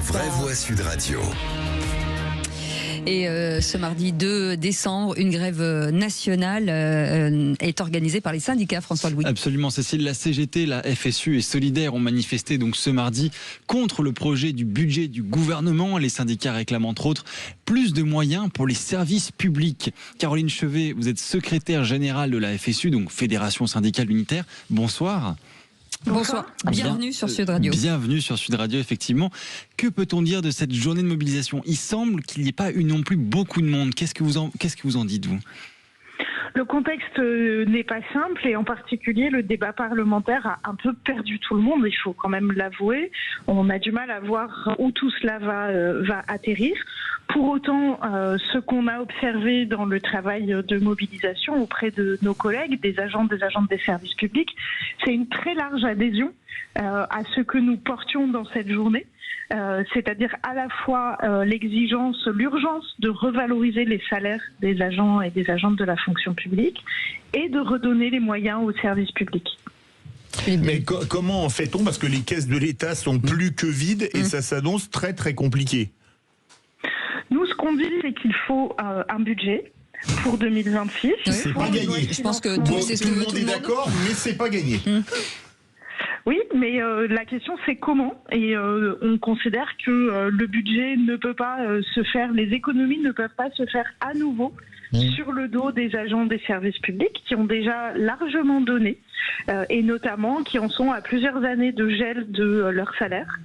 vraie voix Sud Radio. Et ce mardi 2 décembre, une grève nationale est organisée par les syndicats, François-Louis. Absolument, Cécile. La CGT, la FSU et Solidaires ont manifesté donc ce mardi contre le projet du budget du gouvernement. Les syndicats réclament entre autres plus de moyens pour les services publics. Caroline Chevet, vous êtes secrétaire générale de la FSU, donc Fédération syndicale unitaire. Bonsoir. Bonsoir, bienvenue sur Sud Radio. Bienvenue sur Sud Radio, effectivement. Que peut-on dire de cette journée de mobilisation ? Il semble qu'il n'y ait pas eu non plus beaucoup de monde. Qu'est-ce que vous en dites, vous ? Le contexte n'est pas simple et en particulier le débat parlementaire a un peu perdu tout le monde, il faut quand même l'avouer. On a du mal à voir où tout cela va atterrir. Pour autant, ce qu'on a observé dans le travail de mobilisation auprès de nos collègues, des agents des services publics, c'est une très large adhésion à ce que nous portions dans cette journée. C'est-à-dire à la fois l'exigence, l'urgence de revaloriser les salaires des agents et des agentes de la fonction publique et de redonner les moyens aux services publics. Mais comment fait-on ? Parce que les caisses de l'État sont plus que vides et ça s'annonce très très compliqué. Nous, ce qu'on dit, c'est qu'il faut un budget pour 2026. C'est pas gagné. Je pense que tout le monde est d'accord, mais c'est pas gagné. Oui, mais la question c'est comment, et on considère que le budget ne peut pas se faire, les économies ne peuvent pas se faire à nouveau sur le dos des agents des services publics qui ont déjà largement donné et notamment qui en sont à plusieurs années de gel de leur salaire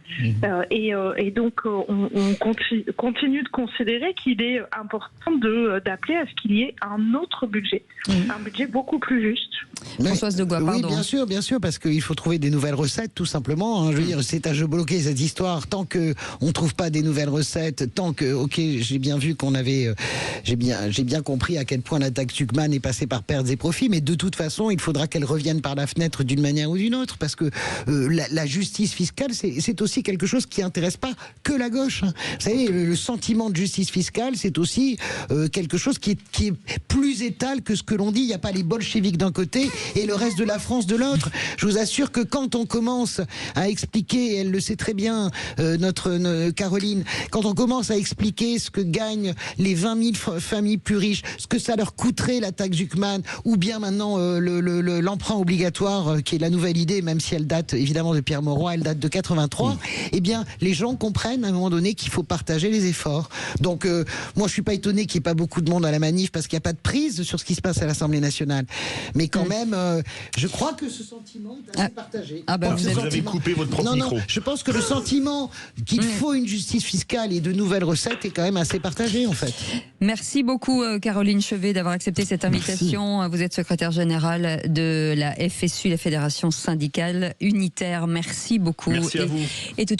et donc on continue de considérer qu'il est important d'appeler à ce qu'il y ait un autre budget, un budget beaucoup plus juste. Françoise de Goua, pardon. Oui, bien sûr, parce qu'il faut trouver des nouvelles recettes, tout simplement. Je veux dire, c'est à jeu bloqué cette histoire. Tant que on trouve pas des nouvelles recettes, tant que, j'ai bien vu qu'on avait, j'ai bien compris à quel point la taxe Zuckman est passée par pertes et profits, mais de toute façon, il faudra qu'elle revienne par la fenêtre d'une manière ou d'une autre, parce que la justice fiscale, c'est aussi quelque chose qui intéresse pas que la gauche. Vous savez, le sentiment de justice fiscale, c'est aussi quelque chose qui est plus étal que ce que l'on dit. Il n'y a pas les bolcheviks d'un côté et le reste de la France de l'autre. Je vous assure que quand on commence à expliquer, et elle le sait très bien, notre Caroline, quand on commence à expliquer ce que gagnent les 20 000 familles plus riches, ce que ça leur coûterait la taxe Zuckman, ou bien maintenant l'emprunt obligatoire, qui est la nouvelle idée, même si elle date évidemment de Pierre Mauroy, elle date de 83, eh bien les gens comprennent à un moment donné qu'il faut partager les efforts. Donc moi je suis pas étonné qu'il n'y ait pas beaucoup de monde à la manif, parce qu'il n'y a pas de prise sur ce qui se passe à l'Assemblée nationale. Mais quand même, je crois que ce sentiment est assez partagé. Vous avez coupé votre propre micro. Non, je pense que le sentiment qu'il faut une justice fiscale et de nouvelles recettes est quand même assez partagé, en fait. Merci beaucoup, Caroline Chevet, d'avoir accepté cette invitation. Merci. Vous êtes secrétaire générale de la FSU, la Fédération syndicale unitaire. Merci beaucoup. Merci à vous. Et tout de suite,